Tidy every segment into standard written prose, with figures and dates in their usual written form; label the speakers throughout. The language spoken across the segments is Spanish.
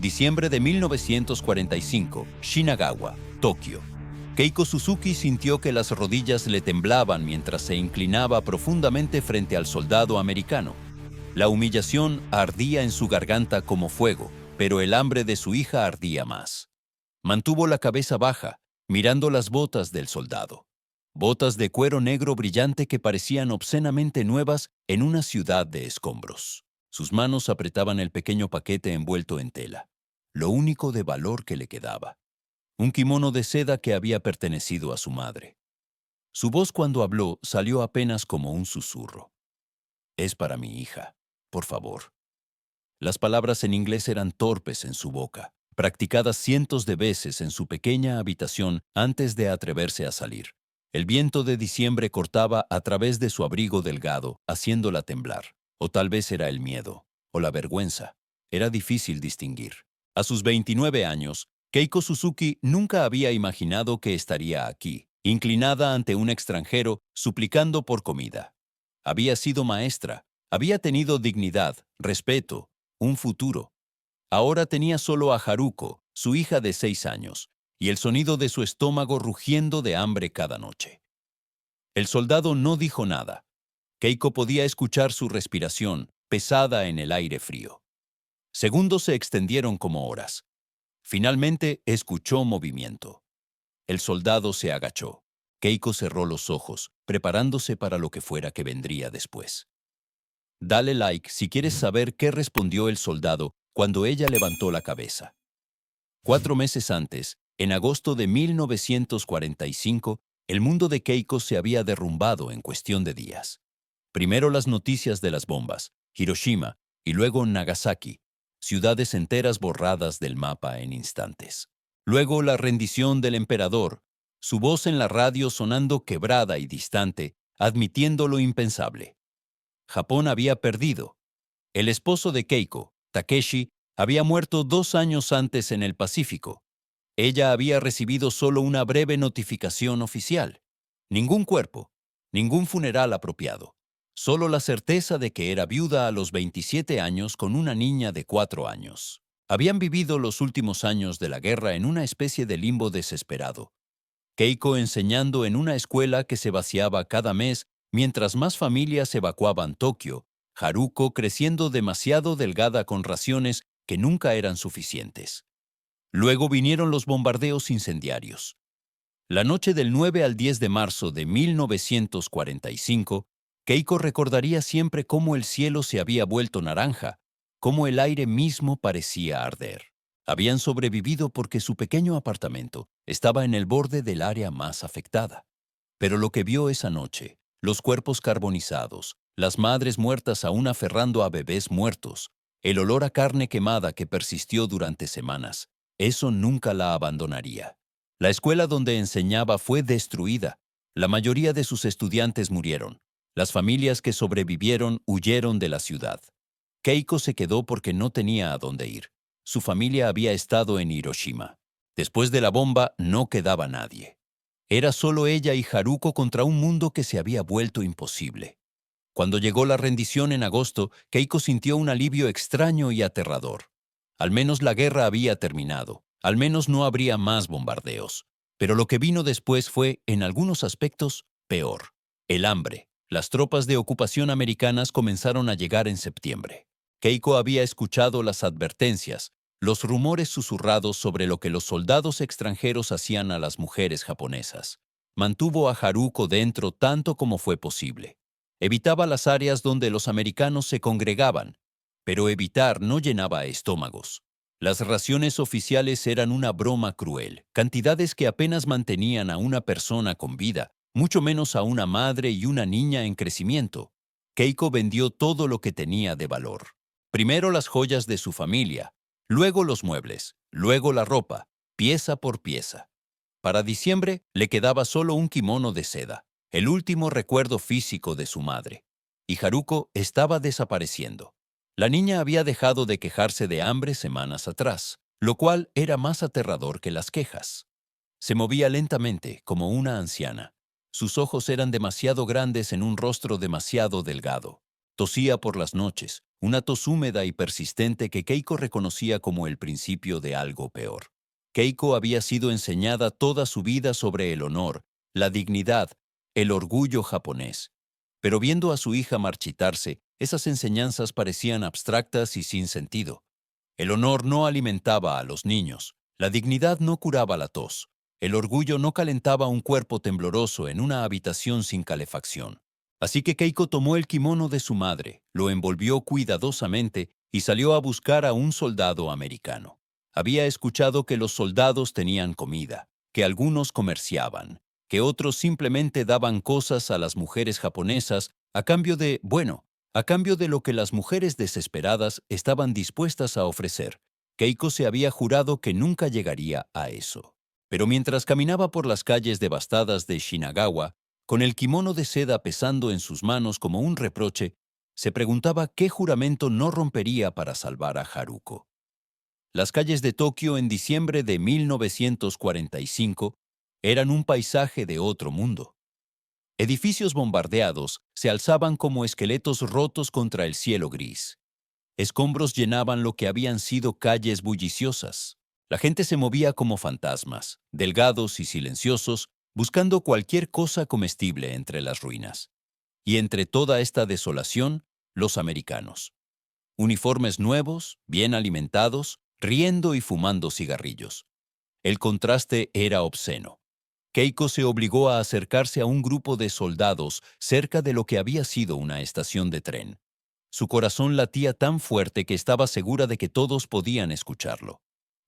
Speaker 1: Diciembre de 1945, Shinagawa, Tokio. Keiko Suzuki sintió que las rodillas le temblaban mientras se inclinaba profundamente frente al soldado americano. La humillación ardía en su garganta como fuego, pero el hambre de su hija ardía más. Mantuvo la cabeza baja, mirando las botas del soldado. Botas de cuero negro brillante que parecían obscenamente nuevas en una ciudad de escombros. Sus manos apretaban el pequeño paquete envuelto en tela, lo único de valor que le quedaba. Un kimono de seda que había pertenecido a su madre. Su voz cuando habló salió apenas como un susurro. «Es para mi hija, por favor». Las palabras en inglés eran torpes en su boca, practicadas cientos de veces en su pequeña habitación antes de atreverse a salir. El viento de diciembre cortaba a través de su abrigo delgado, haciéndola temblar. O tal vez era el miedo, o la vergüenza. Era difícil distinguir. A sus 29 años, Keiko Suzuki nunca había imaginado que estaría aquí, inclinada ante un extranjero, suplicando por comida. Había sido maestra, había tenido dignidad, respeto, un futuro. Ahora tenía solo a Haruko, su hija de 6 años, y el sonido de su estómago rugiendo de hambre cada noche. El soldado no dijo nada. Keiko podía escuchar su respiración, pesada en el aire frío. Segundos se extendieron como horas. Finalmente escuchó movimiento. El soldado se agachó. Keiko cerró los ojos, preparándose para lo que fuera que vendría después. Dale like si quieres saber qué respondió el soldado cuando ella levantó la cabeza. 4 meses antes, en agosto de 1945, el mundo de Keiko se había derrumbado en cuestión de días. Primero las noticias de las bombas, Hiroshima, y luego Nagasaki, ciudades enteras borradas del mapa en instantes. Luego la rendición del emperador, su voz en la radio sonando quebrada y distante, admitiendo lo impensable. Japón había perdido. El esposo de Keiko, Takeshi, había muerto 2 años antes en el Pacífico. Ella había recibido solo una breve notificación oficial. Ningún cuerpo, ningún funeral apropiado. Solo la certeza de que era viuda a los 27 años con una niña de 4 años. Habían vivido los últimos años de la guerra en una especie de limbo desesperado. Keiko enseñando en una escuela que se vaciaba cada mes mientras más familias evacuaban Tokio, Haruko creciendo demasiado delgada con raciones que nunca eran suficientes. Luego vinieron los bombardeos incendiarios. La noche del 9 al 10 de marzo de 1945, Keiko recordaría siempre cómo el cielo se había vuelto naranja, cómo el aire mismo parecía arder. Habían sobrevivido porque su pequeño apartamento estaba en el borde del área más afectada. Pero lo que vio esa noche, los cuerpos carbonizados, las madres muertas aún aferrando a bebés muertos, el olor a carne quemada que persistió durante semanas, eso nunca la abandonaría. La escuela donde enseñaba fue destruida. La mayoría de sus estudiantes murieron. Las familias que sobrevivieron huyeron de la ciudad. Keiko se quedó porque no tenía a dónde ir. Su familia había estado en Hiroshima. Después de la bomba no quedaba nadie. Era solo ella y Haruko contra un mundo que se había vuelto imposible. Cuando llegó la rendición en agosto, Keiko sintió un alivio extraño y aterrador. Al menos la guerra había terminado. Al menos no habría más bombardeos. Pero lo que vino después fue, en algunos aspectos, peor. El hambre. Las tropas de ocupación americanas comenzaron a llegar en septiembre. Keiko había escuchado las advertencias, los rumores susurrados sobre lo que los soldados extranjeros hacían a las mujeres japonesas. Mantuvo a Haruko dentro tanto como fue posible. Evitaba las áreas donde los americanos se congregaban, pero evitar no llenaba estómagos. Las raciones oficiales eran una broma cruel, cantidades que apenas mantenían a una persona con vida, mucho menos a una madre y una niña en crecimiento. Keiko vendió todo lo que tenía de valor. Primero las joyas de su familia, luego los muebles, luego la ropa, pieza por pieza. Para diciembre le quedaba solo un kimono de seda, el último recuerdo físico de su madre. Y Haruko estaba desapareciendo. La niña había dejado de quejarse de hambre semanas atrás, lo cual era más aterrador que las quejas. Se movía lentamente, como una anciana. Sus ojos eran demasiado grandes en un rostro demasiado delgado. Tosía por las noches, una tos húmeda y persistente que Keiko reconocía como el principio de algo peor. Keiko había sido enseñada toda su vida sobre el honor, la dignidad, el orgullo japonés. Pero viendo a su hija marchitarse, esas enseñanzas parecían abstractas y sin sentido. El honor no alimentaba a los niños, la dignidad no curaba la tos, el orgullo no calentaba un cuerpo tembloroso en una habitación sin calefacción. Así que Keiko tomó el kimono de su madre, lo envolvió cuidadosamente y salió a buscar a un soldado americano. Había escuchado que los soldados tenían comida, que algunos comerciaban, que otros simplemente daban cosas a las mujeres japonesas a cambio de, bueno, a cambio de lo que las mujeres desesperadas estaban dispuestas a ofrecer. Keiko se había jurado que nunca llegaría a eso. Pero mientras caminaba por las calles devastadas de Shinagawa, con el kimono de seda pesando en sus manos como un reproche, se preguntaba qué juramento no rompería para salvar a Haruko. Las calles de Tokio en diciembre de 1945 eran un paisaje de otro mundo. Edificios bombardeados se alzaban como esqueletos rotos contra el cielo gris. Escombros llenaban lo que habían sido calles bulliciosas. La gente se movía como fantasmas, delgados y silenciosos, buscando cualquier cosa comestible entre las ruinas. Y entre toda esta desolación, los americanos. Uniformes nuevos, bien alimentados, riendo y fumando cigarrillos. El contraste era obsceno. Keiko se obligó a acercarse a un grupo de soldados cerca de lo que había sido una estación de tren. Su corazón latía tan fuerte que estaba segura de que todos podían escucharlo.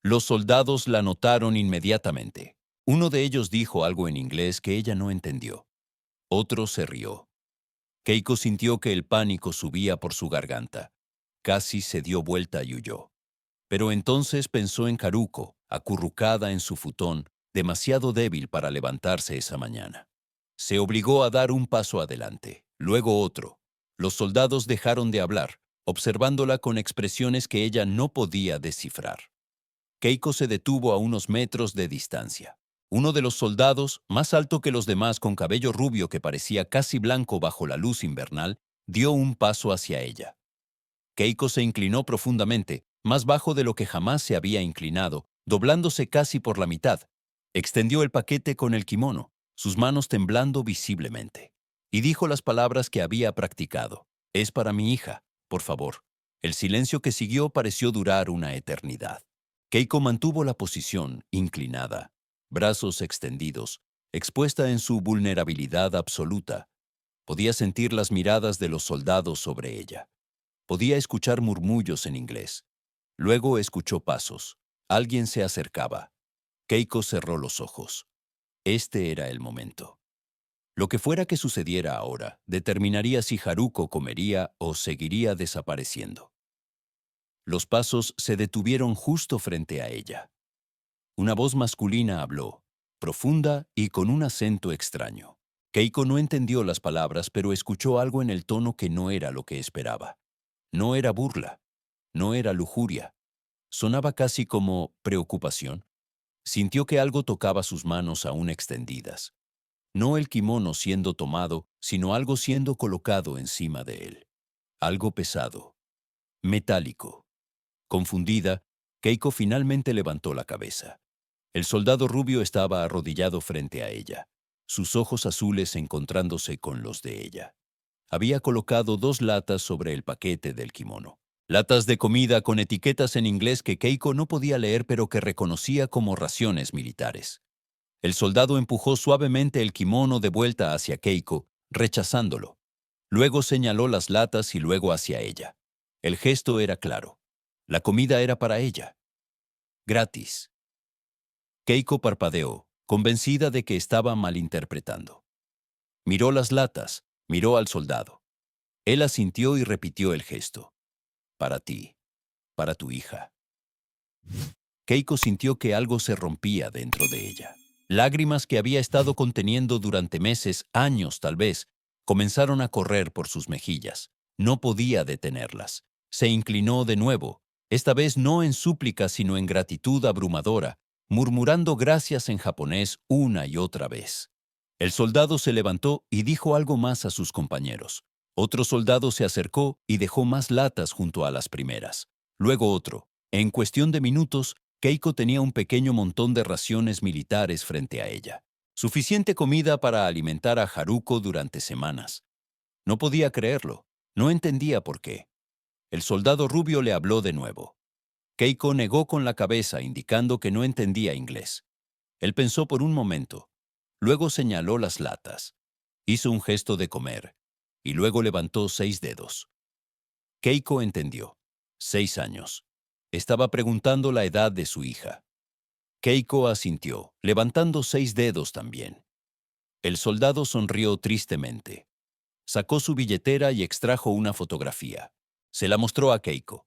Speaker 1: Los soldados la notaron inmediatamente. Uno de ellos dijo algo en inglés que ella no entendió. Otro se rió. Keiko sintió que el pánico subía por su garganta. Casi se dio vuelta y huyó. Pero entonces pensó en Haruko, acurrucada en su futón, demasiado débil para levantarse esa mañana. Se obligó a dar un paso adelante, luego otro. Los soldados dejaron de hablar, observándola con expresiones que ella no podía descifrar. Keiko se detuvo a unos metros de distancia. Uno de los soldados, más alto que los demás con cabello rubio que parecía casi blanco bajo la luz invernal, dio un paso hacia ella. Keiko se inclinó profundamente, más bajo de lo que jamás se había inclinado, doblándose casi por la mitad. Extendió el paquete con el kimono, sus manos temblando visiblemente, y dijo las palabras que había practicado. «Es para mi hija, por favor». El silencio que siguió pareció durar una eternidad. Keiko mantuvo la posición, inclinada, brazos extendidos, expuesta en su vulnerabilidad absoluta. Podía sentir las miradas de los soldados sobre ella. Podía escuchar murmullos en inglés. Luego escuchó pasos. Alguien se acercaba. Keiko cerró los ojos. Este era el momento. Lo que fuera que sucediera ahora determinaría si Haruko comería o seguiría desapareciendo. Los pasos se detuvieron justo frente a ella. Una voz masculina habló, profunda y con un acento extraño. Keiko no entendió las palabras, pero escuchó algo en el tono que no era lo que esperaba. No era burla, no era lujuria. Sonaba casi como preocupación. Sintió que algo tocaba sus manos aún extendidas. No el kimono siendo tomado, sino algo siendo colocado encima de él. Algo pesado, metálico. Confundida, Keiko finalmente levantó la cabeza. El soldado rubio estaba arrodillado frente a ella, sus ojos azules encontrándose con los de ella. Había colocado 2 latas sobre el paquete del kimono. Latas de comida con etiquetas en inglés que Keiko no podía leer pero que reconocía como raciones militares. El soldado empujó suavemente el kimono de vuelta hacia Keiko, rechazándolo. Luego señaló las latas y luego hacia ella. El gesto era claro. La comida era para ella. Gratis. Keiko parpadeó, convencida de que estaba malinterpretando. Miró las latas, miró al soldado. Él asintió y repitió el gesto. Para ti, para tu hija. Keiko sintió que algo se rompía dentro de ella. Lágrimas que había estado conteniendo durante meses, años tal vez, comenzaron a correr por sus mejillas. No podía detenerlas. Se inclinó de nuevo, esta vez no en súplica sino en gratitud abrumadora, murmurando gracias en japonés una y otra vez. El soldado se levantó y dijo algo más a sus compañeros. Otro soldado se acercó y dejó más latas junto a las primeras. Luego otro. En cuestión de minutos, Keiko tenía un pequeño montón de raciones militares frente a ella. Suficiente comida para alimentar a Haruko durante semanas. No podía creerlo. No entendía por qué. El soldado rubio le habló de nuevo. Keiko negó con la cabeza, indicando que no entendía inglés. Él pensó por un momento. Luego señaló las latas. Hizo un gesto de comer. Y luego levantó 6 dedos. Keiko entendió. 6 años. Estaba preguntando la edad de su hija. Keiko asintió, levantando 6 dedos también. El soldado sonrió tristemente. Sacó su billetera y extrajo una fotografía. Se la mostró a Keiko.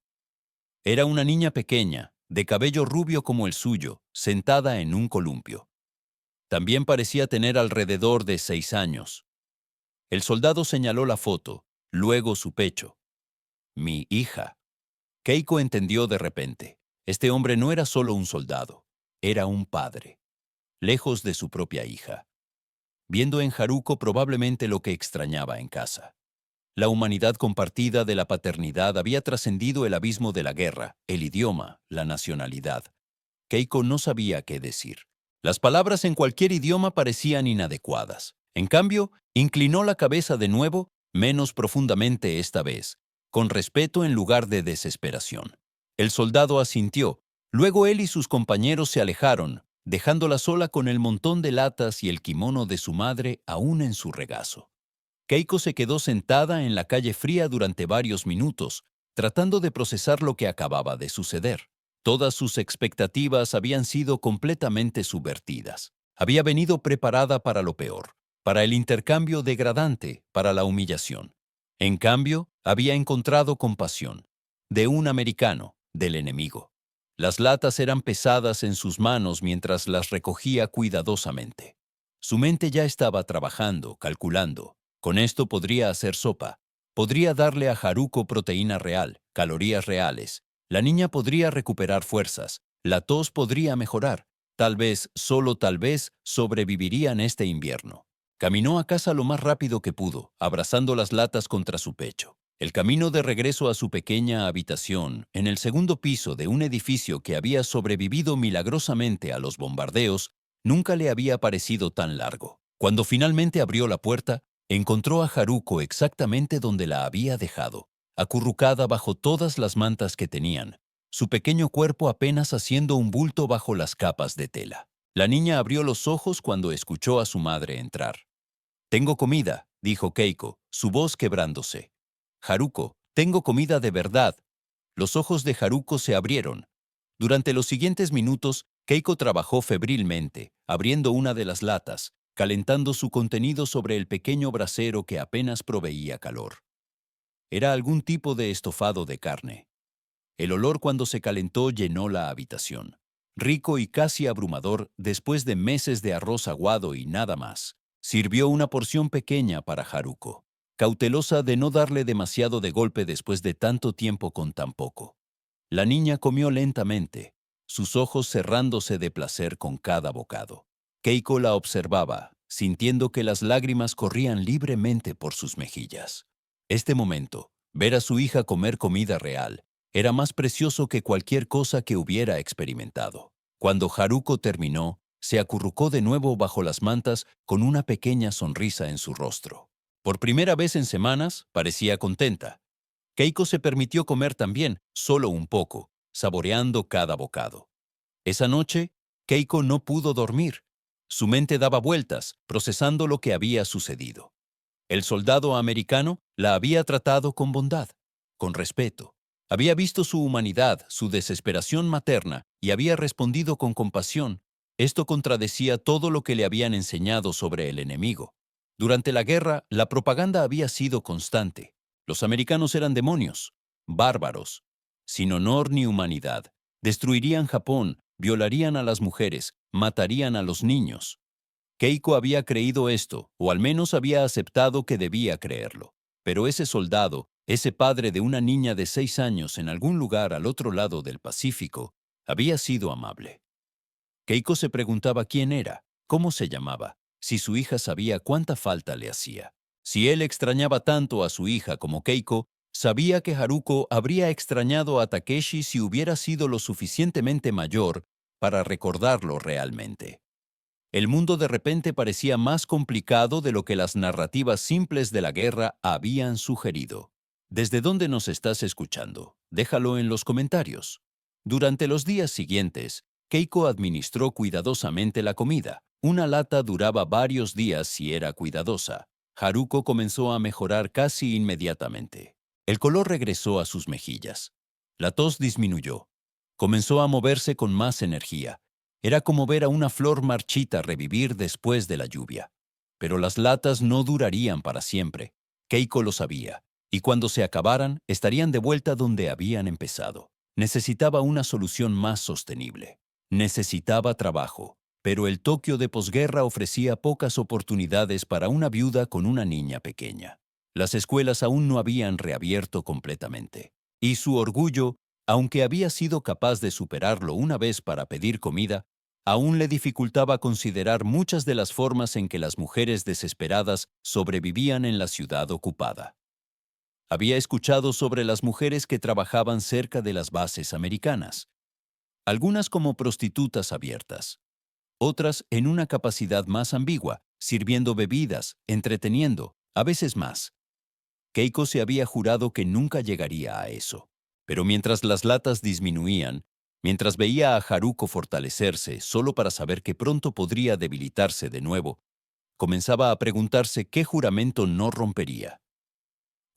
Speaker 1: Era una niña pequeña, de cabello rubio como el suyo, sentada en un columpio. También parecía tener alrededor de 6 años. El soldado señaló la foto, luego su pecho. Mi hija. Keiko entendió de repente. Este hombre no era solo un soldado, era un padre, lejos de su propia hija, viendo en Haruko probablemente lo que extrañaba en casa. La humanidad compartida de la paternidad había trascendido el abismo de la guerra, el idioma, la nacionalidad. Keiko no sabía qué decir. Las palabras en cualquier idioma parecían inadecuadas. En cambio, inclinó la cabeza de nuevo, menos profundamente esta vez, con respeto en lugar de desesperación. El soldado asintió. Luego él y sus compañeros se alejaron, dejándola sola con el montón de latas y el kimono de su madre aún en su regazo. Keiko se quedó sentada en la calle fría durante varios minutos, tratando de procesar lo que acababa de suceder. Todas sus expectativas habían sido completamente subvertidas. Había venido preparada para lo peor, para el intercambio degradante, para la humillación. En cambio, había encontrado compasión. De un americano, del enemigo. Las latas eran pesadas en sus manos mientras las recogía cuidadosamente. Su mente ya estaba trabajando, calculando. Con esto podría hacer sopa. Podría darle a Haruko proteína real, calorías reales. La niña podría recuperar fuerzas. La tos podría mejorar. Tal vez, solo tal vez, sobrevivirían este invierno. Caminó a casa lo más rápido que pudo, abrazando las latas contra su pecho. El camino de regreso a su pequeña habitación, en el segundo piso de un edificio que había sobrevivido milagrosamente a los bombardeos, nunca le había parecido tan largo. Cuando finalmente abrió la puerta, encontró a Haruko exactamente donde la había dejado, acurrucada bajo todas las mantas que tenían, su pequeño cuerpo apenas haciendo un bulto bajo las capas de tela. La niña abrió los ojos cuando escuchó a su madre entrar. «Tengo comida», dijo Keiko, su voz quebrándose. «Haruko, tengo comida de verdad». Los ojos de Haruko se abrieron. Durante los siguientes minutos, Keiko trabajó febrilmente, abriendo una de las latas, calentando su contenido sobre el pequeño brasero que apenas proveía calor. Era algún tipo de estofado de carne. El olor cuando se calentó llenó la habitación. Rico y casi abrumador después de meses de arroz aguado y nada más. Sirvió una porción pequeña para Haruko, cautelosa de no darle demasiado de golpe después de tanto tiempo con tan poco. La niña comió lentamente, sus ojos cerrándose de placer con cada bocado. Keiko la observaba, sintiendo que las lágrimas corrían libremente por sus mejillas. Este momento, ver a su hija comer comida real, era más precioso que cualquier cosa que hubiera experimentado. Cuando Haruko terminó, se acurrucó de nuevo bajo las mantas con una pequeña sonrisa en su rostro. Por primera vez en semanas, parecía contenta. Keiko se permitió comer también, solo un poco, saboreando cada bocado. Esa noche, Keiko no pudo dormir. Su mente daba vueltas, procesando lo que había sucedido. El soldado americano la había tratado con bondad, con respeto. Había visto su humanidad, su desesperación materna, y había respondido con compasión. Esto contradecía todo lo que le habían enseñado sobre el enemigo. Durante la guerra, la propaganda había sido constante. Los americanos eran demonios, bárbaros, sin honor ni humanidad. Destruirían Japón, violarían a las mujeres, matarían a los niños. Keiko había creído esto, o al menos había aceptado que debía creerlo. Pero ese soldado, ese padre de una niña de 6 años en algún lugar al otro lado del Pacífico, había sido amable. Keiko se preguntaba quién era, cómo se llamaba, si su hija sabía cuánta falta le hacía. Si él extrañaba tanto a su hija como Keiko, sabía que Haruko habría extrañado a Takeshi si hubiera sido lo suficientemente mayor para recordarlo realmente. El mundo de repente parecía más complicado de lo que las narrativas simples de la guerra habían sugerido. ¿Desde dónde nos estás escuchando? Déjalo en los comentarios. Durante los días siguientes, Keiko administró cuidadosamente la comida. Una lata duraba varios días si era cuidadosa. Haruko comenzó a mejorar casi inmediatamente. El color regresó a sus mejillas. La tos disminuyó. Comenzó a moverse con más energía. Era como ver a una flor marchita revivir después de la lluvia. Pero las latas no durarían para siempre. Keiko lo sabía, y cuando se acabaran, estarían de vuelta donde habían empezado. Necesitaba una solución más sostenible. Necesitaba trabajo, pero el Tokio de posguerra ofrecía pocas oportunidades para una viuda con una niña pequeña. Las escuelas aún no habían reabierto completamente. Y su orgullo, aunque había sido capaz de superarlo una vez para pedir comida, aún le dificultaba considerar muchas de las formas en que las mujeres desesperadas sobrevivían en la ciudad ocupada. Había escuchado sobre las mujeres que trabajaban cerca de las bases americanas, algunas como prostitutas abiertas, otras en una capacidad más ambigua, sirviendo bebidas, entreteniendo, a veces más. Keiko se había jurado que nunca llegaría a eso. Pero mientras las latas disminuían, mientras veía a Haruko fortalecerse solo para saber que pronto podría debilitarse de nuevo, comenzaba a preguntarse qué juramento no rompería.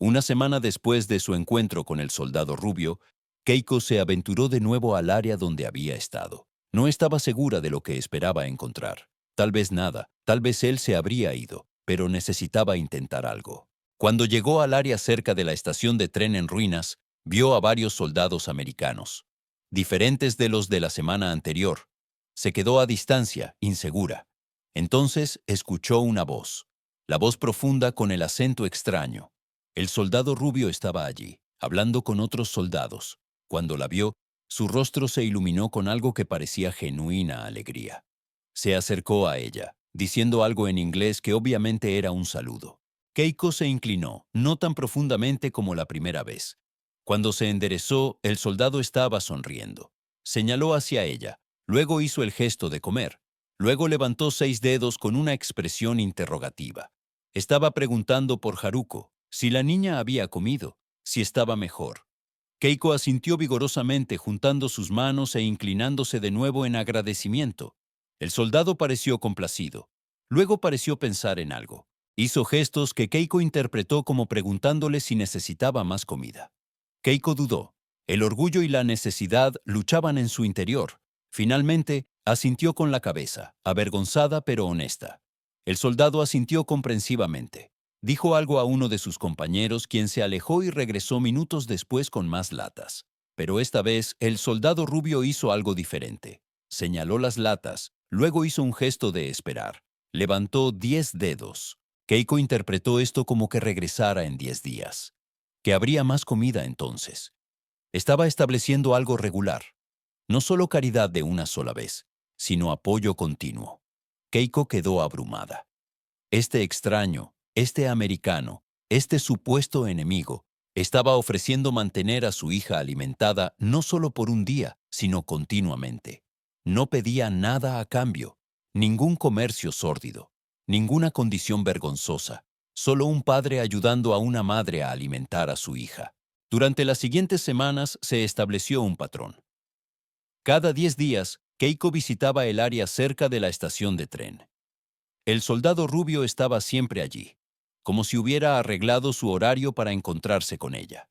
Speaker 1: Una semana después de su encuentro con el soldado rubio, Keiko se aventuró de nuevo al área donde había estado. No estaba segura de lo que esperaba encontrar. Tal vez nada, tal vez él se habría ido, pero necesitaba intentar algo. Cuando llegó al área cerca de la estación de tren en ruinas, vio a varios soldados americanos, diferentes de los de la semana anterior. Se quedó a distancia, insegura. Entonces escuchó una voz, la voz profunda con el acento extraño. El soldado rubio estaba allí, hablando con otros soldados. Cuando la vio, su rostro se iluminó con algo que parecía genuina alegría. Se acercó a ella, diciendo algo en inglés que obviamente era un saludo. Keiko se inclinó, no tan profundamente como la primera vez. Cuando se enderezó, el soldado estaba sonriendo. Señaló hacia ella, luego hizo el gesto de comer. Luego levantó 6 dedos con una expresión interrogativa. Estaba preguntando por Haruko, si la niña había comido, si estaba mejor. Keiko asintió vigorosamente juntando sus manos e inclinándose de nuevo en agradecimiento. El soldado pareció complacido. Luego pareció pensar en algo. Hizo gestos que Keiko interpretó como preguntándole si necesitaba más comida. Keiko dudó. El orgullo y la necesidad luchaban en su interior. Finalmente, asintió con la cabeza, avergonzada pero honesta. El soldado asintió comprensivamente. Dijo algo a uno de sus compañeros, quien se alejó y regresó minutos después con más latas. Pero esta vez, el soldado rubio hizo algo diferente. Señaló las latas, luego hizo un gesto de esperar. Levantó 10 dedos. Keiko interpretó esto como que regresara en 10 días. Que habría más comida entonces. Estaba estableciendo algo regular. No solo caridad de una sola vez, sino apoyo continuo. Keiko quedó abrumada. Este extraño, este americano, este supuesto enemigo, estaba ofreciendo mantener a su hija alimentada no solo por un día, sino continuamente. No pedía nada a cambio, ningún comercio sórdido, ninguna condición vergonzosa, solo un padre ayudando a una madre a alimentar a su hija. Durante las siguientes semanas se estableció un patrón. Cada 10 días, Keiko visitaba el área cerca de la estación de tren. El soldado rubio estaba siempre allí, como si hubiera arreglado su horario para encontrarse con ella.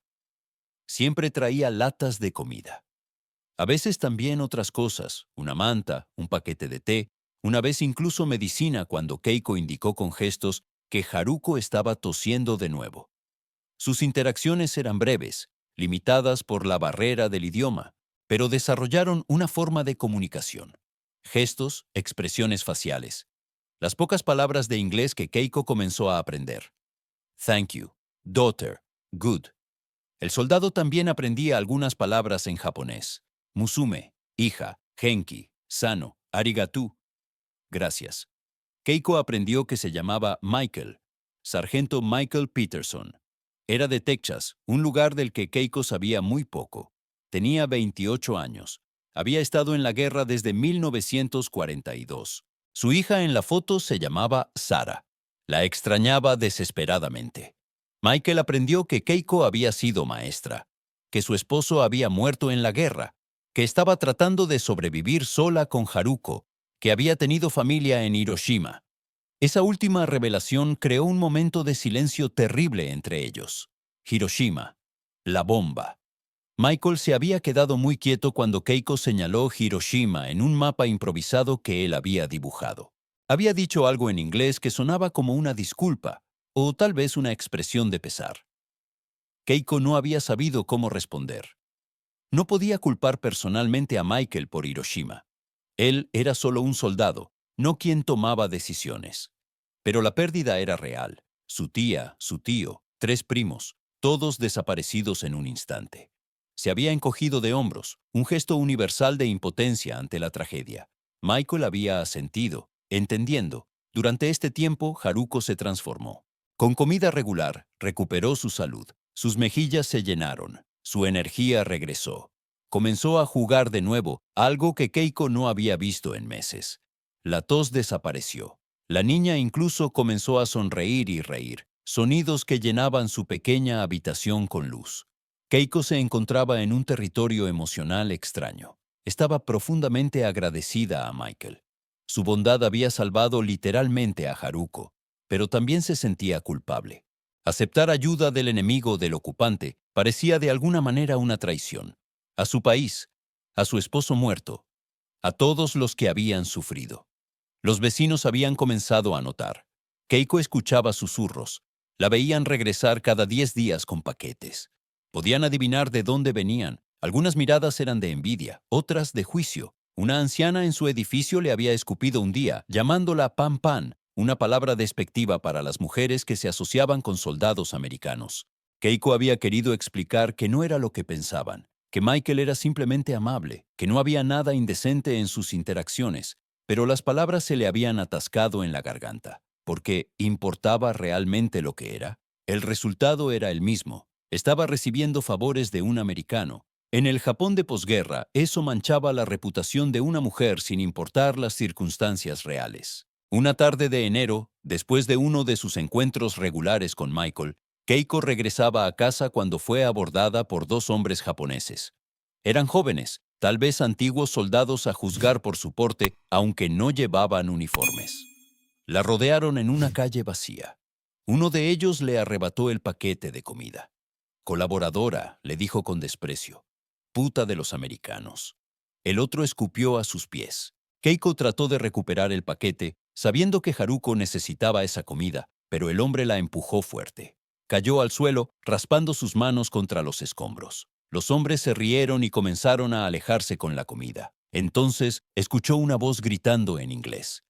Speaker 1: Siempre traía latas de comida. A veces también otras cosas, una manta, un paquete de té, una vez incluso medicina cuando Keiko indicó con gestos que Haruko estaba tosiendo de nuevo. Sus interacciones eran breves, limitadas por la barrera del idioma, pero desarrollaron una forma de comunicación. Gestos, expresiones faciales. Las pocas palabras de inglés que Keiko comenzó a aprender. Thank you, daughter, good. El soldado también aprendía algunas palabras en japonés. Musume, hija, genki, sano, arigatou, gracias. Keiko aprendió que se llamaba Michael. Sargento Michael Peterson. Era de Texas, un lugar del que Keiko sabía muy poco. Tenía 28 años. Había estado en la guerra desde 1942. Su hija en la foto se llamaba Sara. La extrañaba desesperadamente. Michael aprendió que Keiko había sido maestra, que su esposo había muerto en la guerra, que estaba tratando de sobrevivir sola con Haruko, que había tenido familia en Hiroshima. Esa última revelación creó un momento de silencio terrible entre ellos. Hiroshima. La bomba. Michael se había quedado muy quieto cuando Keiko señaló Hiroshima en un mapa improvisado que él había dibujado. Había dicho algo en inglés que sonaba como una disculpa, o tal vez una expresión de pesar. Keiko no había sabido cómo responder. No podía culpar personalmente a Michael por Hiroshima. Él era solo un soldado, no quien tomaba decisiones. Pero la pérdida era real. Su tía, su tío, 3 primos, todos desaparecidos en un instante. Se había encogido de hombros, un gesto universal de impotencia ante la tragedia. Michael había asentido, entendiendo. Durante este tiempo, Haruko se transformó. Con comida regular, recuperó su salud. Sus mejillas se llenaron. Su energía regresó. Comenzó a jugar de nuevo, algo que Keiko no había visto en meses. La tos desapareció. La niña incluso comenzó a sonreír y reír, sonidos que llenaban su pequeña habitación con luz. Keiko se encontraba en un territorio emocional extraño. Estaba profundamente agradecida a Michael. Su bondad había salvado literalmente a Haruko, pero también se sentía culpable. Aceptar ayuda del enemigo del ocupante parecía de alguna manera una traición. A su país, a su esposo muerto, a todos los que habían sufrido. Los vecinos habían comenzado a notar. Keiko escuchaba susurros. La veían regresar cada 10 días con paquetes. Podían adivinar de dónde venían. Algunas miradas eran de envidia, otras de juicio. Una anciana en su edificio le había escupido un día, llamándola pan pan, una palabra despectiva para las mujeres que se asociaban con soldados americanos. Keiko había querido explicar que no era lo que pensaban, que Michael era simplemente amable, que no había nada indecente en sus interacciones, pero las palabras se le habían atascado en la garganta, porque ¿importaba realmente lo que era? El resultado era el mismo. Estaba recibiendo favores de un americano. En el Japón de posguerra, eso manchaba la reputación de una mujer sin importar las circunstancias reales. Una tarde de enero, después de uno de sus encuentros regulares con Michael, Keiko regresaba a casa cuando fue abordada por 2 hombres japoneses. Eran jóvenes, tal vez antiguos soldados a juzgar por su porte, aunque no llevaban uniformes. La rodearon en una calle vacía. Uno de ellos le arrebató el paquete de comida. «Colaboradora», le dijo con desprecio. «Puta de los americanos». El otro escupió a sus pies. Keiko trató de recuperar el paquete, sabiendo que Haruko necesitaba esa comida, pero el hombre la empujó fuerte. Cayó al suelo, raspando sus manos contra los escombros. Los hombres se rieron y comenzaron a alejarse con la comida. Entonces, escuchó una voz gritando en inglés.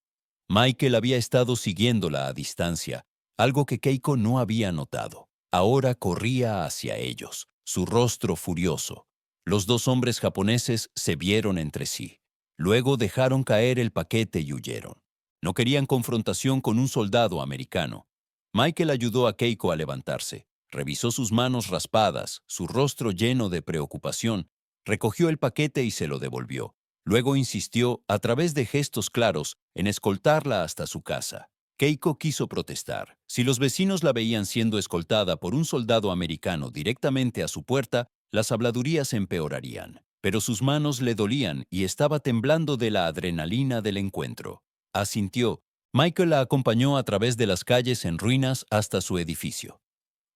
Speaker 1: Michael había estado siguiéndola a distancia, algo que Keiko no había notado. Ahora corría hacia ellos, su rostro furioso. Los 2 hombres japoneses se vieron entre sí. Luego dejaron caer el paquete y huyeron. No querían confrontación con un soldado americano. Michael ayudó a Keiko a levantarse. Revisó sus manos raspadas, su rostro lleno de preocupación. Recogió el paquete y se lo devolvió. Luego insistió, a través de gestos claros, en escoltarla hasta su casa. Keiko quiso protestar. Si los vecinos la veían siendo escoltada por un soldado americano directamente a su puerta, las habladurías empeorarían. Pero sus manos le dolían y estaba temblando de la adrenalina del encuentro. Asintió. Michael la acompañó a través de las calles en ruinas hasta su edificio.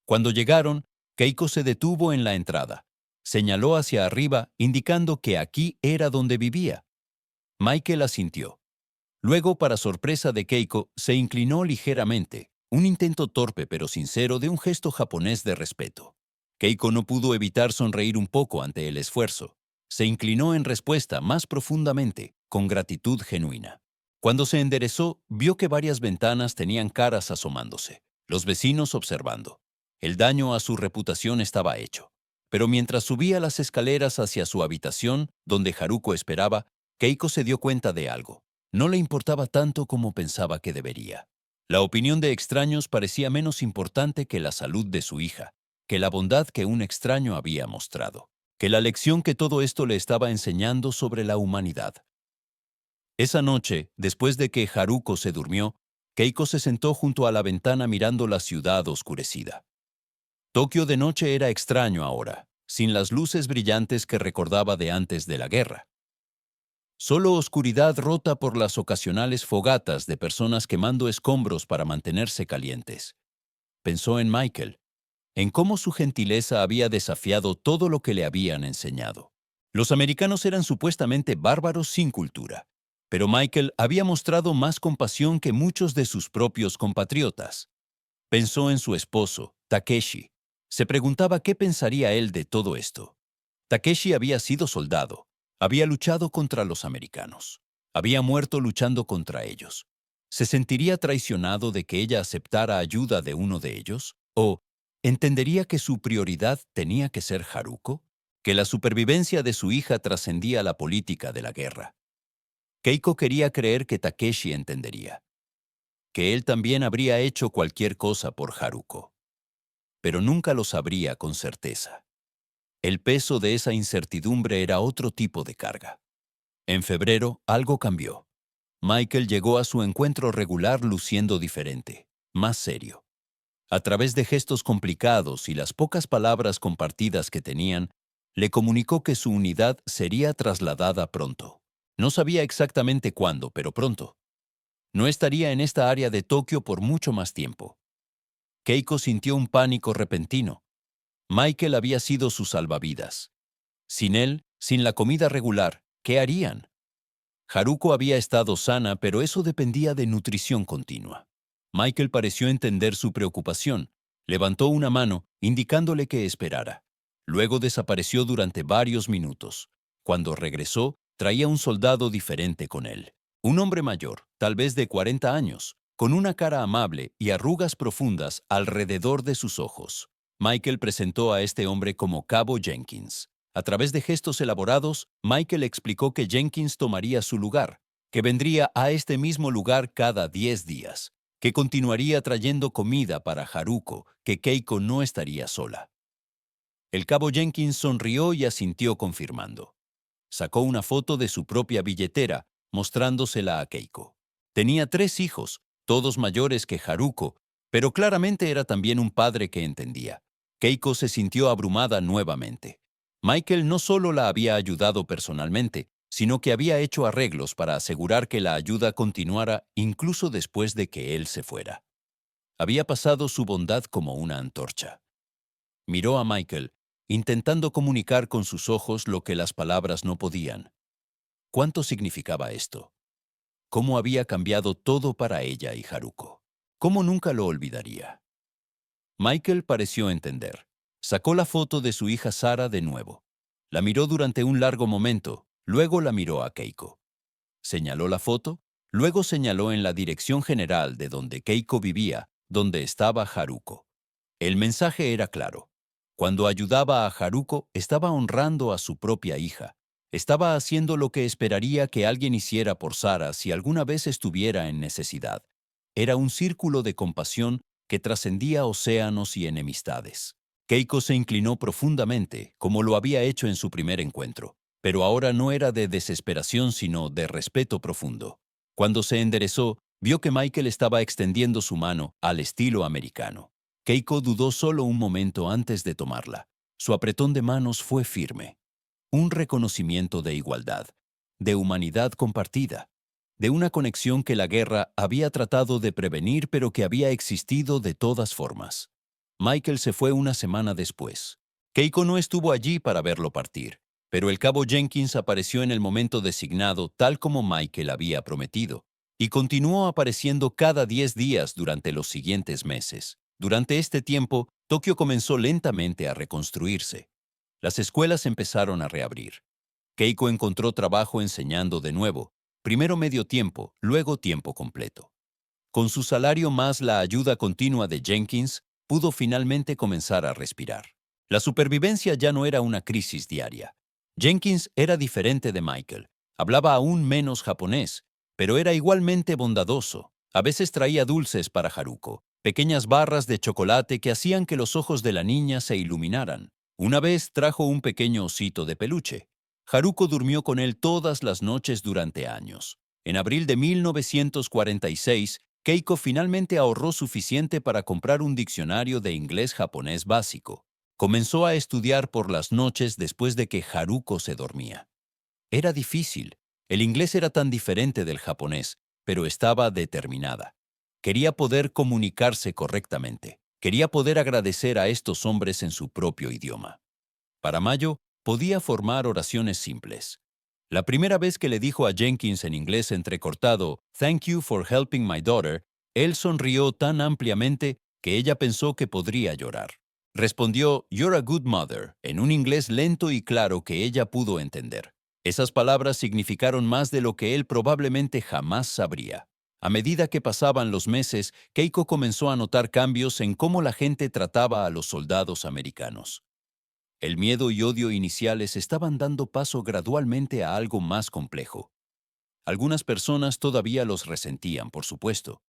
Speaker 1: Cuando llegaron, Keiko se detuvo en la entrada. Señaló hacia arriba, indicando que aquí era donde vivía. Michael asintió. Luego, para sorpresa de Keiko, se inclinó ligeramente, un intento torpe pero sincero de un gesto japonés de respeto. Keiko no pudo evitar sonreír un poco ante el esfuerzo. Se inclinó en respuesta más profundamente, con gratitud genuina. Cuando se enderezó, vio que varias ventanas tenían caras asomándose, los vecinos observando. El daño a su reputación estaba hecho. Pero mientras subía las escaleras hacia su habitación, donde Haruko esperaba, Keiko se dio cuenta de algo. No le importaba tanto como pensaba que debería. La opinión de extraños parecía menos importante que la salud de su hija, que la bondad que un extraño había mostrado, que la lección que todo esto le estaba enseñando sobre la humanidad. Esa noche, después de que Haruko se durmió, Keiko se sentó junto a la ventana mirando la ciudad oscurecida. Tokio de noche era extraño ahora, sin las luces brillantes que recordaba de antes de la guerra. Solo oscuridad rota por las ocasionales fogatas de personas quemando escombros para mantenerse calientes. Pensó en Michael, en cómo su gentileza había desafiado todo lo que le habían enseñado. Los americanos eran supuestamente bárbaros sin cultura, pero Michael había mostrado más compasión que muchos de sus propios compatriotas. Pensó en su esposo, Takeshi. Se preguntaba qué pensaría él de todo esto. Takeshi había sido soldado, había luchado contra los americanos, había muerto luchando contra ellos. ¿Se sentiría traicionado de que ella aceptara ayuda de uno de ellos? ¿O entendería que su prioridad tenía que ser Haruko? ¿Que la supervivencia de su hija trascendía la política de la guerra? Keiko quería creer que Takeshi entendería, que él también habría hecho cualquier cosa por Haruko, pero nunca lo sabría con certeza. El peso de esa incertidumbre era otro tipo de carga. En febrero, algo cambió. Michael llegó a su encuentro regular luciendo diferente, más serio. A través de gestos complicados y las pocas palabras compartidas que tenían, le comunicó que su unidad sería trasladada pronto. No sabía exactamente cuándo, pero pronto. No estaría en esta área de Tokio por mucho más tiempo. Keiko sintió un pánico repentino. Michael había sido su salvavidas. Sin él, sin la comida regular, ¿qué harían? Haruko había estado sana, pero eso dependía de nutrición continua. Michael pareció entender su preocupación. Levantó una mano, indicándole que esperara. Luego desapareció durante varios minutos. Cuando regresó, traía un soldado diferente con él. Un hombre mayor, tal vez de 40 años, con una cara amable y arrugas profundas alrededor de sus ojos. Michael presentó a este hombre como Cabo Jenkins. A través de gestos elaborados, Michael explicó que Jenkins tomaría su lugar, que vendría a este mismo lugar cada 10 días, que continuaría trayendo comida para Haruko, que Keiko no estaría sola. El cabo Jenkins sonrió y asintió confirmando. Sacó una foto de su propia billetera, mostrándosela a Keiko. Tenía 3 hijos, todos mayores que Haruko, pero claramente era también un padre que entendía. Keiko se sintió abrumada nuevamente. Michael no solo la había ayudado personalmente, sino que había hecho arreglos para asegurar que la ayuda continuara incluso después de que él se fuera. Había pasado su bondad como una antorcha. Miró a Michael, intentando comunicar con sus ojos lo que las palabras no podían. ¿Cuánto significaba esto? ¿Cómo había cambiado todo para ella y Haruko? ¿Cómo nunca lo olvidaría? Michael pareció entender. Sacó la foto de su hija Sara de nuevo. La miró durante un largo momento, luego la miró a Keiko. Señaló la foto, luego señaló en la dirección general de donde Keiko vivía, donde estaba Haruko. El mensaje era claro. Cuando ayudaba a Haruko, estaba honrando a su propia hija. Estaba haciendo lo que esperaría que alguien hiciera por Sara si alguna vez estuviera en necesidad. Era un círculo de compasión que trascendía océanos y enemistades. Keiko se inclinó profundamente, como lo había hecho en su primer encuentro, pero ahora no era de desesperación sino de respeto profundo. Cuando se enderezó, vio que Michael estaba extendiendo su mano al estilo americano. Keiko dudó solo un momento antes de tomarla. Su apretón de manos fue firme. Un reconocimiento de igualdad, de humanidad compartida, de una conexión que la guerra había tratado de prevenir pero que había existido de todas formas. Michael se fue una semana después. Keiko no estuvo allí para verlo partir, pero el cabo Jenkins apareció en el momento designado tal como Michael había prometido, y continuó apareciendo cada 10 días durante los siguientes meses. Durante este tiempo, Tokio comenzó lentamente a reconstruirse. Las escuelas empezaron a reabrir. Keiko encontró trabajo enseñando de nuevo, primero medio tiempo, luego tiempo completo. Con su salario más la ayuda continua de Jenkins, pudo finalmente comenzar a respirar. La supervivencia ya no era una crisis diaria. Jenkins era diferente de Michael. Hablaba aún menos japonés, pero era igualmente bondadoso. A veces traía dulces para Haruko, pequeñas barras de chocolate que hacían que los ojos de la niña se iluminaran. Una vez trajo un pequeño osito de peluche. Haruko durmió con él todas las noches durante años. En abril de 1946, Keiko finalmente ahorró suficiente para comprar un diccionario de inglés-japonés básico. Comenzó a estudiar por las noches después de que Haruko se dormía. Era difícil. El inglés era tan diferente del japonés, pero estaba determinada. Quería poder comunicarse correctamente. Quería poder agradecer a estos hombres en su propio idioma. Para mayo, podía formar oraciones simples. La primera vez que le dijo a Jenkins en inglés entrecortado, "Thank you for helping my daughter", él sonrió tan ampliamente que ella pensó que podría llorar. Respondió, "You're a good mother", en un inglés lento y claro que ella pudo entender. Esas palabras significaron más de lo que él probablemente jamás sabría. A medida que pasaban los meses, Keiko comenzó a notar cambios en cómo la gente trataba a los soldados americanos. El miedo y odio iniciales estaban dando paso gradualmente a algo más complejo. Algunas personas todavía los resentían, por supuesto,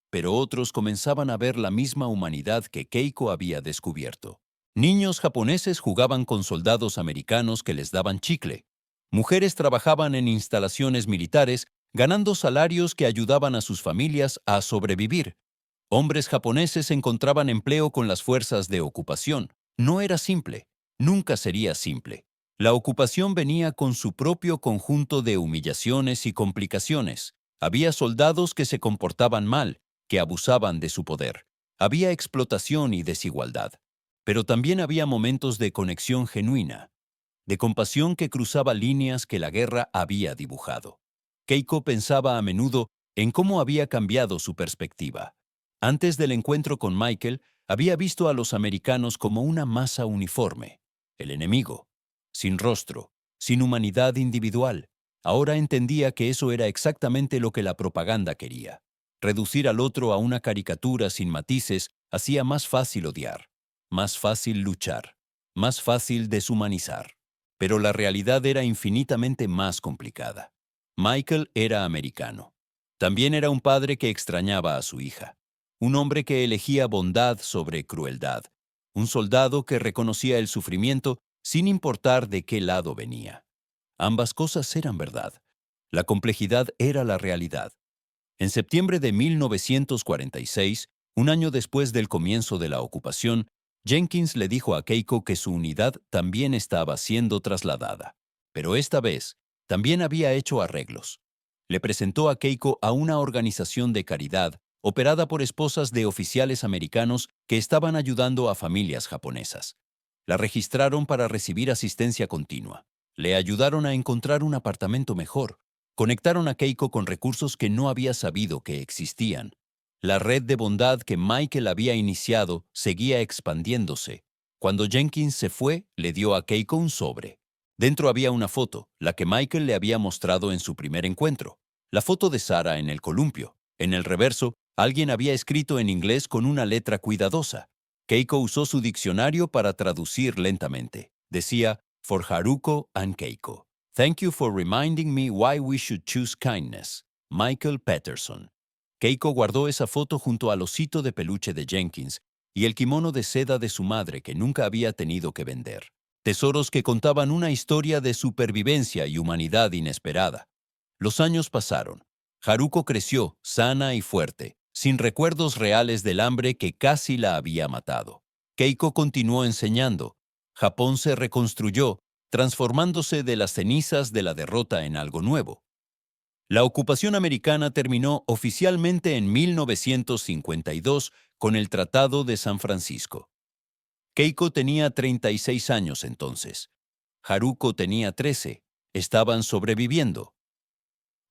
Speaker 1: pero otros comenzaban a ver la misma humanidad que Keiko había descubierto. Niños japoneses jugaban con soldados americanos que les daban chicle. Mujeres trabajaban en instalaciones militares, ganando salarios que ayudaban a sus familias a sobrevivir. Hombres japoneses encontraban empleo con las fuerzas de ocupación. No era simple. Nunca sería simple. La ocupación venía con su propio conjunto de humillaciones y complicaciones. Había soldados que se comportaban mal, que abusaban de su poder. Había explotación y desigualdad. Pero también había momentos de conexión genuina, de compasión que cruzaba líneas que la guerra había dibujado. Keiko pensaba a menudo en cómo había cambiado su perspectiva. Antes del encuentro con Michael, había visto a los americanos como una masa uniforme, el enemigo, sin rostro, sin humanidad individual. Ahora entendía que eso era exactamente lo que la propaganda quería. Reducir al otro a una caricatura sin matices hacía más fácil odiar, más fácil luchar, más fácil deshumanizar. Pero la realidad era infinitamente más complicada. Michael era americano. También era un padre que extrañaba a su hija. Un hombre que elegía bondad sobre crueldad. Un soldado que reconocía el sufrimiento sin importar de qué lado venía. Ambas cosas eran verdad. La complejidad era la realidad. En septiembre de 1946, un año después del comienzo de la ocupación, Jenkins le dijo a Keiko que su unidad también estaba siendo trasladada. Pero esta vez, también había hecho arreglos. Le presentó a Keiko a una organización de caridad operada por esposas de oficiales americanos que estaban ayudando a familias japonesas. La registraron para recibir asistencia continua. Le ayudaron a encontrar un apartamento mejor. Conectaron a Keiko con recursos que no había sabido que existían. La red de bondad que Michael había iniciado seguía expandiéndose. Cuando Jenkins se fue, le dio a Keiko un sobre. Dentro había una foto, la que Michael le había mostrado en su primer encuentro. La foto de Sarah en el columpio. En el reverso, alguien había escrito en inglés con una letra cuidadosa. Keiko usó su diccionario para traducir lentamente. Decía, "For Haruko and Keiko. Thank you for reminding me why we should choose kindness. Michael Patterson". Keiko guardó esa foto junto al osito de peluche de Jenkins y el kimono de seda de su madre que nunca había tenido que vender. Tesoros que contaban una historia de supervivencia y humanidad inesperada. Los años pasaron. Haruko creció, sana y fuerte, sin recuerdos reales del hambre que casi la había matado. Keiko continuó enseñando. Japón se reconstruyó, transformándose de las cenizas de la derrota en algo nuevo. La ocupación americana terminó oficialmente en 1952 con el Tratado de San Francisco. Keiko tenía 36 años entonces. Haruko tenía 13. Estaban sobreviviendo.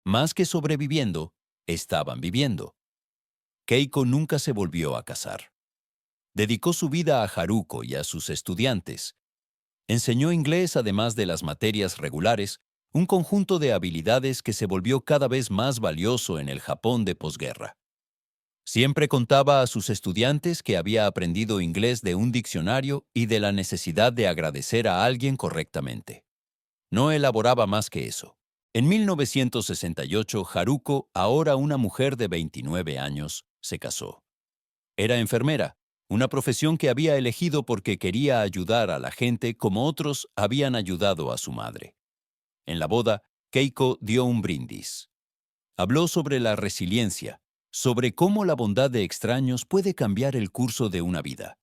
Speaker 1: Más que sobreviviendo, estaban viviendo. Keiko nunca se volvió a casar. Dedicó su vida a Haruko y a sus estudiantes. Enseñó inglés además de las materias regulares, un conjunto de habilidades que se volvió cada vez más valioso en el Japón de posguerra. Siempre contaba a sus estudiantes que había aprendido inglés de un diccionario y de la necesidad de agradecer a alguien correctamente. No elaboraba más que eso. En 1968, Haruko, ahora una mujer de 29 años, se casó. Era enfermera, una profesión que había elegido porque quería ayudar a la gente como otros habían ayudado a su madre. En la boda, Keiko dio un brindis. Habló sobre la resiliencia, sobre cómo la bondad de extraños puede cambiar el curso de una vida,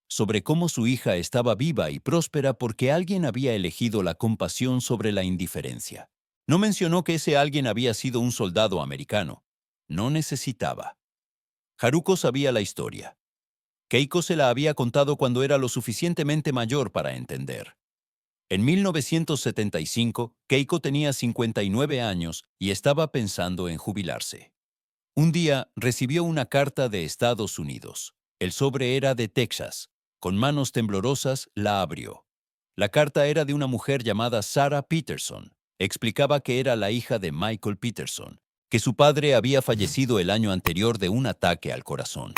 Speaker 1: sobre cómo su hija estaba viva y próspera porque alguien había elegido la compasión sobre la indiferencia. No mencionó que ese alguien había sido un soldado americano. No necesitaba. Haruko sabía la historia. Keiko se la había contado cuando era lo suficientemente mayor para entender. En 1975, Keiko tenía 59 años y estaba pensando en jubilarse. Un día recibió una carta de Estados Unidos. El sobre era de Texas. Con manos temblorosas la abrió. La carta era de una mujer llamada Sarah Peterson. Explicaba que era la hija de Michael Peterson, que su padre había fallecido el año anterior de un ataque al corazón,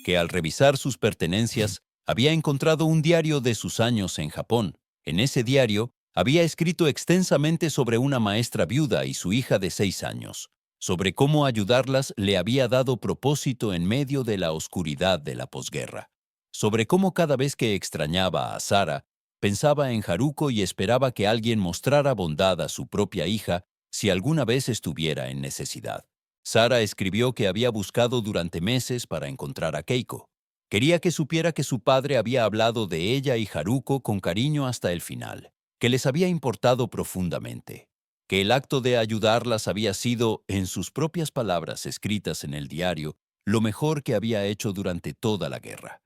Speaker 1: que al revisar sus pertenencias había encontrado un diario de sus años en Japón. En ese diario había escrito extensamente sobre una maestra viuda y su hija de 6 años, sobre cómo ayudarlas le había dado propósito en medio de la oscuridad de la posguerra, sobre cómo cada vez que extrañaba a Sara, pensaba en Haruko y esperaba que alguien mostrara bondad a su propia hija si alguna vez estuviera en necesidad. Sara escribió que había buscado durante meses para encontrar a Keiko. Quería que supiera que su padre había hablado de ella y Haruko con cariño hasta el final, que les había importado profundamente, que el acto de ayudarlas había sido, en sus propias palabras escritas en el diario, lo mejor que había hecho durante toda la guerra.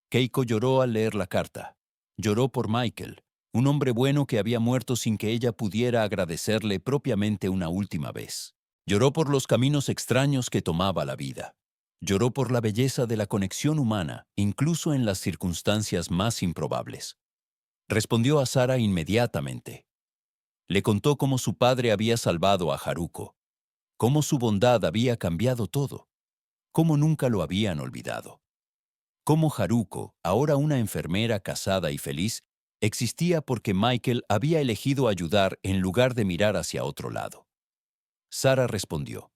Speaker 1: Keiko lloró al leer la carta. Lloró por Michael, un hombre bueno que había muerto sin que ella pudiera agradecerle propiamente una última vez. Lloró por los caminos extraños que tomaba la vida. Lloró por la belleza de la conexión humana, incluso en las circunstancias más improbables. Respondió a Sara inmediatamente. Le contó cómo su padre había salvado a Haruko, cómo su bondad había cambiado todo, cómo nunca lo habían olvidado, cómo Haruko, ahora una enfermera casada y feliz, existía porque Michael había elegido ayudar en lugar de mirar hacia otro lado. Sara respondió.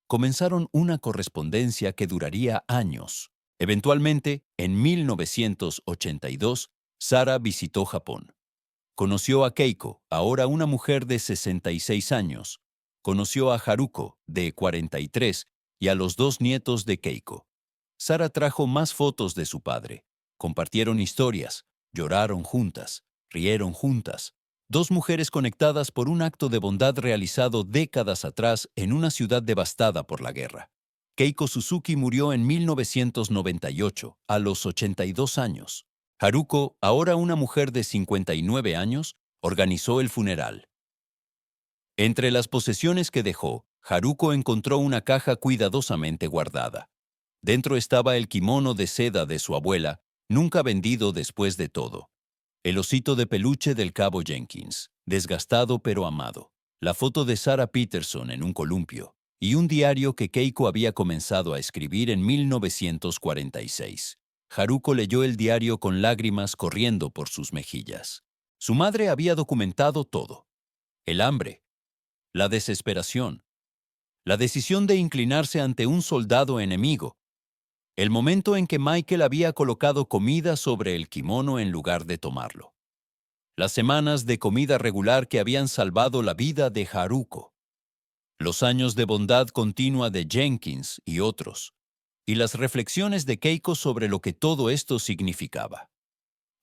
Speaker 1: Comenzaron una correspondencia que duraría años. Eventualmente, en 1982, Sara visitó Japón. Conoció a Keiko, ahora una mujer de 66 años. Conoció a Haruko, de 43, y a los 2 nietos de Keiko. Sara trajo más fotos de su padre. Compartieron historias, lloraron juntas, rieron juntas. 2 mujeres conectadas por un acto de bondad realizado décadas atrás en una ciudad devastada por la guerra. Keiko Suzuki murió en 1998, a los 82 años. Haruko, ahora una mujer de 59 años, organizó el funeral. Entre las posesiones que dejó, Haruko encontró una caja cuidadosamente guardada. Dentro estaba el kimono de seda de su abuela, nunca vendido después de todo. El osito de peluche del cabo Jenkins, desgastado pero amado. La foto de Sarah Peterson en un columpio. Y un diario que Keiko había comenzado a escribir en 1946. Haruko leyó el diario con lágrimas corriendo por sus mejillas. Su madre había documentado todo. El hambre, la desesperación, la decisión de inclinarse ante un soldado enemigo, el momento en que Michael había colocado comida sobre el kimono en lugar de tomarlo, las semanas de comida regular que habían salvado la vida de Haruko, los años de bondad continua de Jenkins y otros, y las reflexiones de Keiko sobre lo que todo esto significaba.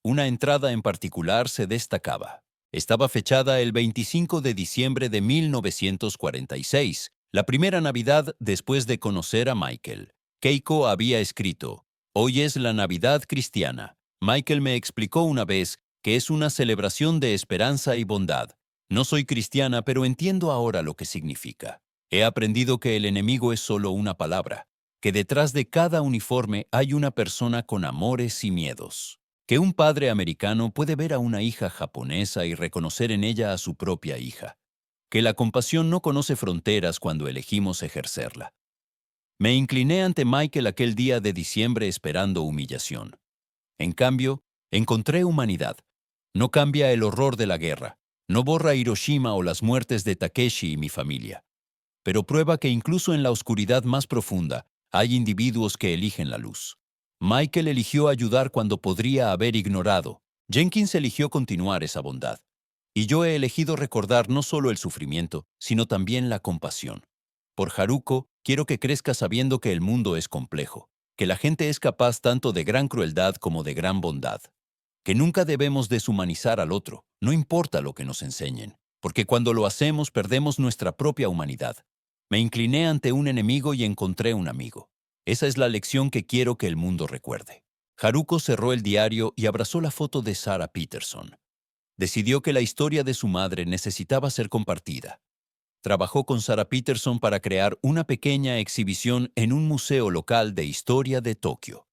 Speaker 1: Una entrada en particular se destacaba. Estaba fechada el 25 de diciembre de 1946, la primera Navidad después de conocer a Michael. Keiko había escrito: «Hoy es la Navidad cristiana. Michael me explicó una vez que es una celebración de esperanza y bondad. No soy cristiana, pero entiendo ahora lo que significa. He aprendido que el enemigo es solo una palabra, que detrás de cada uniforme hay una persona con amores y miedos. Que un padre americano puede ver a una hija japonesa y reconocer en ella a su propia hija. Que la compasión no conoce fronteras cuando elegimos ejercerla». Me incliné ante Michael aquel día de diciembre esperando humillación. En cambio, encontré humanidad. No cambia el horror de la guerra, No borra Hiroshima o las muertes de Takeshi y mi familia, pero prueba que incluso en la oscuridad más profunda hay individuos que eligen la luz. Michael eligió ayudar cuando podría haber ignorado. Jenkins eligió continuar esa bondad. Y yo he elegido recordar no solo el sufrimiento, sino también la compasión. Por Haruko, quiero que crezca sabiendo que el mundo es complejo, que la gente es capaz tanto de gran crueldad como de gran bondad, que nunca debemos deshumanizar al otro, no importa lo que nos enseñen, porque cuando lo hacemos perdemos nuestra propia humanidad. Me incliné ante un enemigo y encontré un amigo. Esa es la lección que quiero que el mundo recuerde. Haruko cerró el diario y abrazó la foto de Sarah Peterson. Decidió que la historia de su madre necesitaba ser compartida. Trabajó con Sarah Peterson para crear una pequeña exhibición en un museo local de historia de Tokio.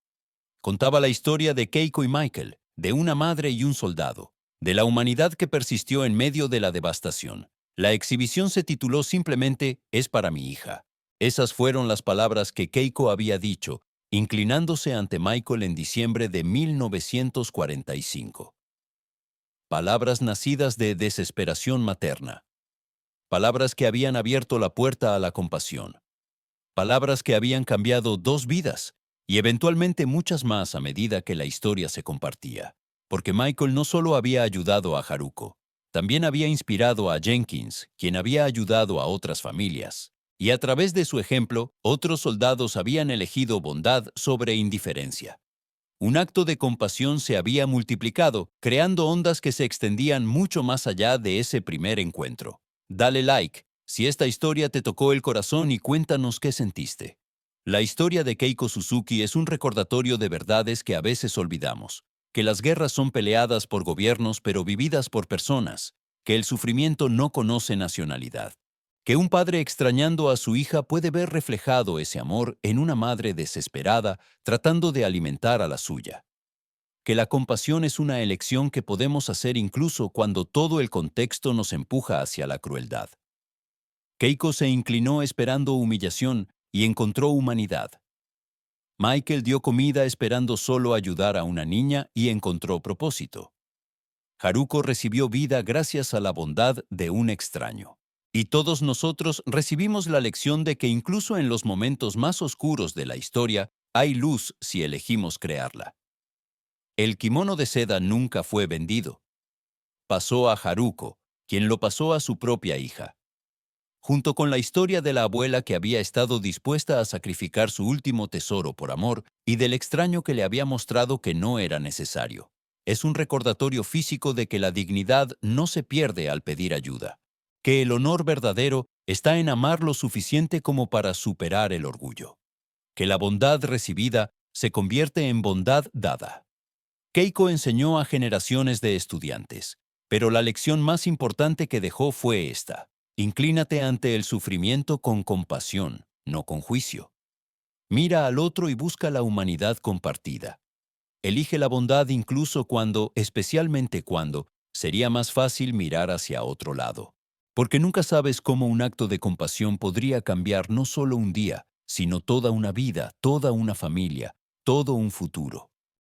Speaker 1: Contaba la historia de Keiko y Michael, de una madre y un soldado, de la humanidad que persistió en medio de la devastación. La exhibición se tituló simplemente «Es para mi hija». Esas fueron las palabras que Keiko había dicho, inclinándose ante Michael en diciembre de 1945. Palabras nacidas de desesperación materna. Palabras que habían abierto la puerta a la compasión. Palabras que habían cambiado 2 vidas, y eventualmente muchas más a medida que la historia se compartía. Porque Michael no solo había ayudado a Haruko, también había inspirado a Jenkins, quien había ayudado a otras familias. Y a través de su ejemplo, otros soldados habían elegido bondad sobre indiferencia. Un acto de compasión se había multiplicado, creando ondas que se extendían mucho más allá de ese primer encuentro. Dale like si esta historia te tocó el corazón y cuéntanos qué sentiste. La historia de Keiko Suzuki es un recordatorio de verdades que a veces olvidamos, que las guerras son peleadas por gobiernos pero vividas por personas, que el sufrimiento no conoce nacionalidad, que un padre extrañando a su hija puede ver reflejado ese amor en una madre desesperada tratando de alimentar a la suya, que la compasión es una elección que podemos hacer incluso cuando todo el contexto nos empuja hacia la crueldad. Keiko se inclinó esperando humillación y encontró humanidad. Michael dio comida esperando solo ayudar a una niña y encontró propósito. Haruko recibió vida gracias a la bondad de un extraño. Y todos nosotros recibimos la lección de que incluso en los momentos más oscuros de la historia hay luz si elegimos crearla. El kimono de seda nunca fue vendido. Pasó a Haruko, quien lo pasó a su propia hija. Junto con la historia de la abuela que había estado dispuesta a sacrificar su último tesoro por amor y del extraño que le había mostrado que no era necesario. Es un recordatorio físico de que la dignidad no se pierde al pedir ayuda, que el honor verdadero está en amar lo suficiente como para superar el orgullo, que la bondad recibida se convierte en bondad dada. Keiko enseñó a generaciones de estudiantes, pero la lección más importante que dejó fue esta: inclínate ante el sufrimiento con compasión, no con juicio. Mira al otro y busca la humanidad compartida. Elige la bondad incluso cuando, especialmente cuando, sería más fácil mirar hacia otro lado. Porque nunca sabes cómo un acto de compasión podría cambiar no solo un día, sino toda una vida, toda una familia, todo un futuro.